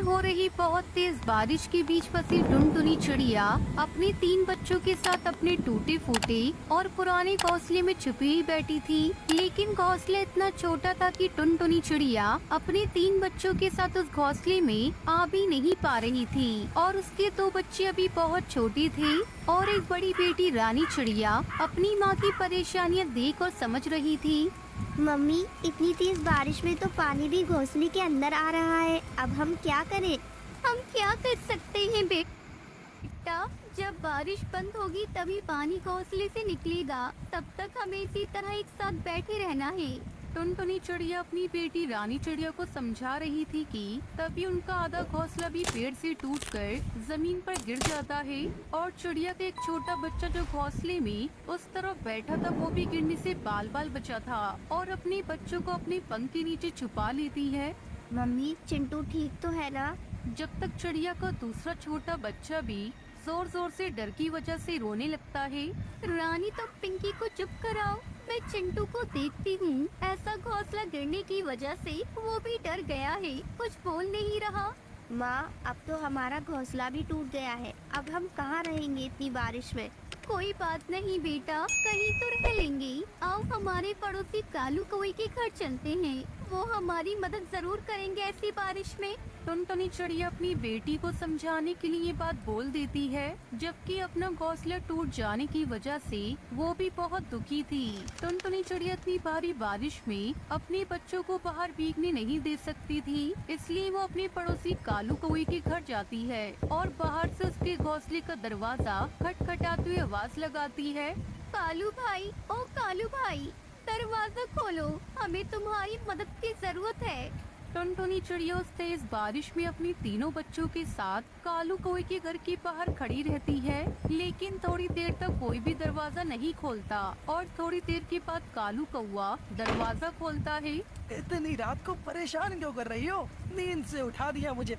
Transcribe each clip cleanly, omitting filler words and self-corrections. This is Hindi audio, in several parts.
हो रही बहुत तेज बारिश के बीच फंसी टुनटुनी चिड़िया अपने तीन बच्चों के साथ अपने टूटे फूटे और पुराने घोंसले में छुपी ही बैठी थी। लेकिन घोंसला इतना छोटा था कि टुनटुनी चिड़िया अपने तीन बच्चों के साथ उस घोंसले में आ भी नहीं पा रही थी और उसके दो बच्चे अभी बहुत छोटे थे और एक बड़ी बेटी रानी चिड़िया अपनी माँ की परेशानियाँ देख और समझ रही थी। मम्मी, इतनी तेज बारिश में तो पानी भी घोंसले के अंदर आ रहा है। अब हम क्या करें? हम क्या कर सकते हैं बेटा, जब बारिश बंद होगी तभी पानी घोंसले से निकलेगा। तब तक हमें इसी तरह एक साथ बैठे रहना है। टुनटुनी चिड़िया अपनी बेटी रानी चिड़िया को समझा रही थी कि तभी उनका आधा घोंसला भी पेड़ से टूटकर जमीन पर गिर जाता है और चिड़िया का एक छोटा बच्चा जो घोंसले में उस तरफ बैठा था वो भी गिरने से बाल बाल बचा था और अपने बच्चों को अपने पंख के नीचे छुपा लेती है। मम्मी, चिंटू ठीक तो है ना? जब तक चिड़िया का दूसरा छोटा बच्चा भी जोर जोर से डर की वजह से रोने लगता है। रानी, तो पिंकी को चुप कराओ, मैं चिंटू को देखती हूँ। ऐसा घोंसला गिरने की वजह से वो भी डर गया है, कुछ बोल नहीं रहा। माँ, अब तो हमारा घोंसला भी टूट गया है। अब हम कहाँ रहेंगे इतनी बारिश में? कोई बात नहीं बेटा, कहीं तो रह लेंगे। आओ हमारे पड़ोसी कालू कौवे के घर चलते हैं, वो हमारी मदद जरूर करेंगे ऐसी बारिश में। टुनटुनी चिड़िया अपनी बेटी को समझाने के लिए ये बात बोल देती है, जबकि अपना घोंसला टूट जाने की वजह से वो भी बहुत दुखी थी। टुनटुनी चिड़िया इतनी भारी बारिश में अपने बच्चों को बाहर भीगने नहीं दे सकती थी, इसलिए वो अपने पड़ोसी कालू कौवे के घर जाती है और बाहर से उसके घोंसले का दरवाजा खटखटाते हुए आवाज लगाती है। कालू भाई, ओ कालू भाई, दरवाजा खोलो, हमें तुम्हारी मदद की जरूरत है। टुनटुनी चिड़िया उस तेज बारिश में अपने तीनों बच्चों के साथ कालू कौवे के घर के बाहर खड़ी रहती है, लेकिन थोड़ी देर तक कोई भी दरवाजा नहीं खोलता और थोड़ी देर के बाद कालू कौवा दरवाजा खोलता है। इतनी रात को परेशान क्यों कर रही हो? नींद से उठा दिया मुझे।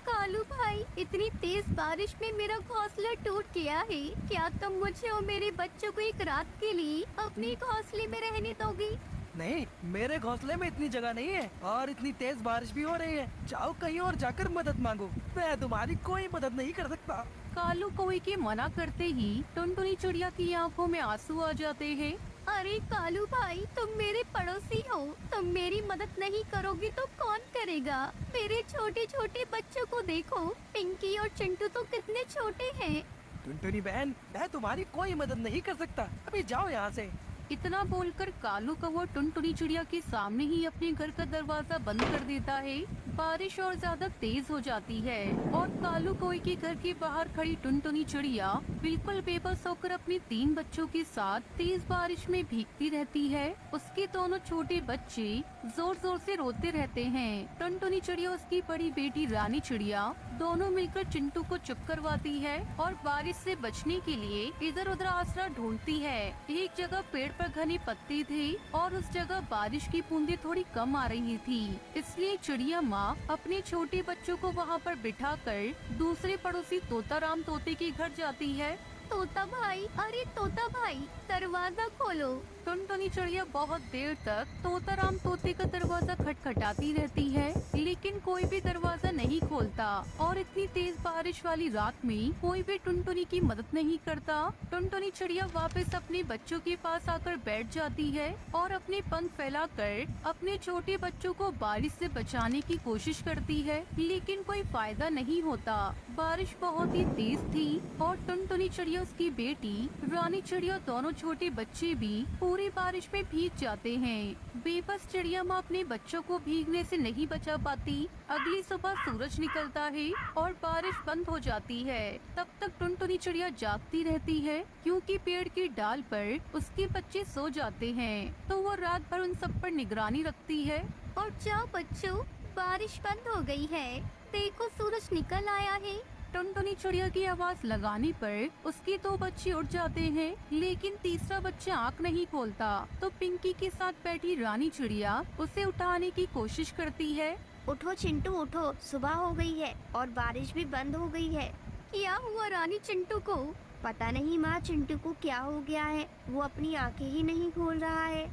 कालू भाई, इतनी तेज बारिश में मेरा घोंसला टूट गया है, क्या तुम मुझे और मेरे बच्चों को एक रात के लिए अपने घोंसले में रहने दोगी? नहीं, मेरे घोंसले में इतनी जगह नहीं है और इतनी तेज बारिश भी हो रही है। जाओ कहीं और जाकर मदद मांगो, मैं तुम्हारी कोई मदद नहीं कर सकता। कालू कौवे के मना करते ही टुनटुनी चिड़िया की आंखों में आंसू आ जाते हैं। अरे कालू भाई, तुम मेरे पड़ोसी हो, तुम मेरी मदद नहीं करोगे तो कौन करेगा? मेरे छोटे छोटे बच्चों को देखो, पिंकी और चिंटू तो कितने छोटे हैं। टुनटुनी बहन, मैं तुम्हारी कोई मदद नहीं कर सकता, अभी जाओ यहाँ से। इतना बोलकर कालू कौवा टुनटुनी चिड़िया के सामने ही अपने घर का दरवाजा बंद कर देता है। बारिश और ज्यादा तेज हो जाती है और कालू कौवे के घर के बाहर खड़ी टुनटुनी चिड़िया बिल्कुल बेबस होकर अपने तीन बच्चों के साथ तेज बारिश में भीगती रहती है। उसके दोनों छोटे बच्चे जोर जोर से रोते रहते हैं। टुनटुनी चिड़िया, उसकी बड़ी बेटी रानी चिड़िया दोनों मिलकर चिंटू को चुप करवाती है और बारिश से बचने के लिए इधर उधर आसरा ढूंढती है। एक जगह पेड़ पर घने पत्ते थे और उस जगह बारिश की बूंदें थोड़ी कम आ रही थी, इसलिए चिड़िया माँ अपने छोटे बच्चों को वहाँ पर बिठाकर दूसरे पड़ोसी तोताराम तोते के घर जाती है। तोता भाई, अरे तोता भाई, दरवाजा खोलो। टुनटुनी चिड़िया बहुत देर तक तोताराम तोते का दरवाजा खटखटाती रहती है, लेकिन कोई भी दरवाजा नहीं खोलता और इतनी तेज बारिश वाली रात में कोई भी टुनटुनी की मदद नहीं करता। टुनटुनी चिड़िया वापस अपने बच्चों के पास आकर बैठ जाती है और अपने पंख फैलाकर अपने छोटे बच्चों को बारिश से बचाने की कोशिश करती है, लेकिन कोई फायदा नहीं होता। बारिश बहुत ही तेज थी और टुनटुनी चिड़िया, उसकी बेटी रानी चिड़िया, दोनों छोटे बच्चे भी पूरी बारिश में भीग जाते हैं। बेबस चिड़िया माँ अपने बच्चों को भीगने से नहीं बचा पाती। अगली सुबह सूरज निकलता है और बारिश बंद हो जाती है। तब तक टुनटुनी चिड़िया जागती रहती है, क्योंकि पेड़ की डाल पर उसके बच्चे सो जाते हैं, तो वो रात भर उन सब पर निगरानी रखती है। और जाओ बच्चों, बारिश बंद हो गई है, देखो सूरज निकल आया है। टुनटुनी चिड़िया की आवाज लगाने पर उसके दो बच्चे उठ जाते हैं, लेकिन तीसरा बच्चा आँख नहीं खोलता। तो पिंकी के साथ बैठी रानी चिड़िया उसे उठाने की कोशिश करती है। उठो चिंटू, उठो, सुबह हो गई है और बारिश भी बंद हो गई है। क्या हुआ रानी चिंटू को? पता नहीं माँ, चिंटू को क्या हो गया है, वो अपनी आंखें ही नहीं खोल रहा है।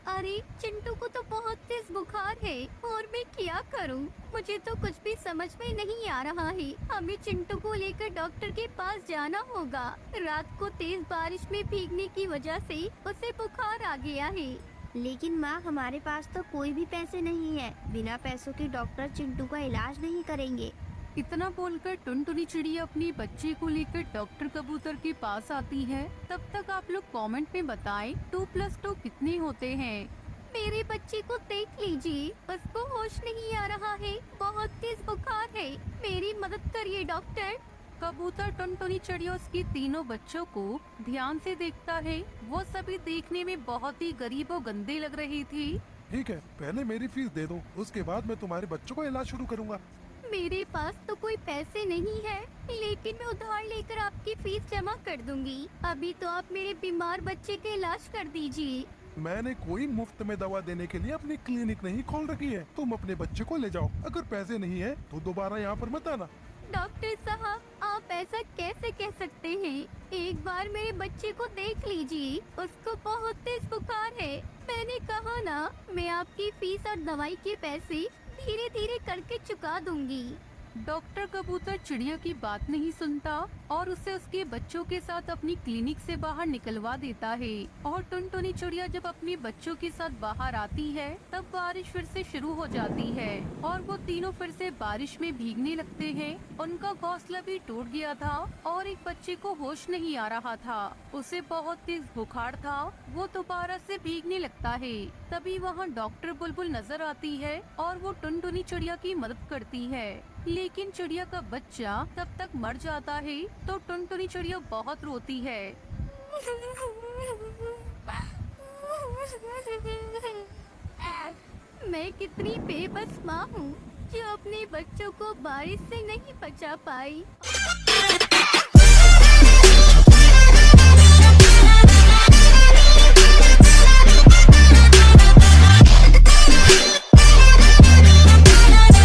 अरे चिंटू को तो बहुत तेज बुखार है और मैं क्या करूं? मुझे तो कुछ भी समझ में नहीं आ रहा है। हमें चिंटू को लेकर डॉक्टर के पास जाना होगा। रात को तेज बारिश में भीगने की वजह से उसे बुखार आ गया है। लेकिन माँ, हमारे पास तो कोई भी पैसे नहीं है। बिना पैसों के डॉक्टर चिंटू का इलाज नहीं करेंगे। इतना बोलकर टुनटुनी चिड़िया अपने बच्चे को लेकर डॉक्टर कबूतर के पास आती है। तब तक आप लोग कमेंट में बताएं 2+2 कितने होते हैं। मेरे बच्चे को देख लीजिए, उसको होश नहीं आ रहा है, बहुत तेज बुखार है। मेरी मदद करिए डॉक्टर। कबूतर टुनटुनी चिड़िया उसके तीनों बच्चों को ध्यान से देखता है। वो सभी देखने में बहुत ही गरीब और गंदे लग रही थी। ठीक है, पहले मेरी फीस दे दो, उसके बाद मैं तुम्हारे बच्चों का इलाज शुरू करूंगा। मेरे पास तो कोई पैसे नहीं है, लेकिन मैं उधार लेकर आपकी फीस जमा कर दूंगी। अभी तो आप मेरे बीमार बच्चे का इलाज कर दीजिए। मैंने कोई मुफ्त में दवा देने के लिए अपनी क्लिनिक नहीं खोल रखी है। तुम अपने बच्चे को ले जाओ। अगर पैसे नहीं है तो दोबारा यहाँ पर मत आना। डॉक्टर साहब, आप ऐसा कैसे कह सकते हैं? एक बार मेरे बच्चे को देख लीजिए, उसको बहुत तेज बुखार है। मैंने कहा ना, मैं आपकी फीस और दवाई के पैसे धीरे धीरे करके चुका दूंगी। डॉक्टर कबूतर चिड़िया की बात नहीं सुनता और उसे उसके बच्चों के साथ अपनी क्लिनिक से बाहर निकलवा देता है। और टुनटुनी चिड़िया जब अपने बच्चों के साथ बाहर आती है तब बारिश फिर से शुरू हो जाती है और वो तीनों फिर से बारिश में भीगने लगते हैं। उनका घोंसला भी टूट गया था और एक बच्चे को होश नहीं आ रहा था, उसे बहुत तेज बुखार था। वो दोबारा से भीगने लगता है। तभी वहाँ डॉक्टर बुलबुल नजर आती है और वो टुनटुनी चिड़िया की मदद करती है। लेकिन चिड़िया का बच्चा तब तक मर जाता है तो टुनटुनी चिड़िया बहुत रोती है। मैं कितनी बेबस माँ हूँ जो अपने बच्चों को बारिश से नहीं बचा पाई।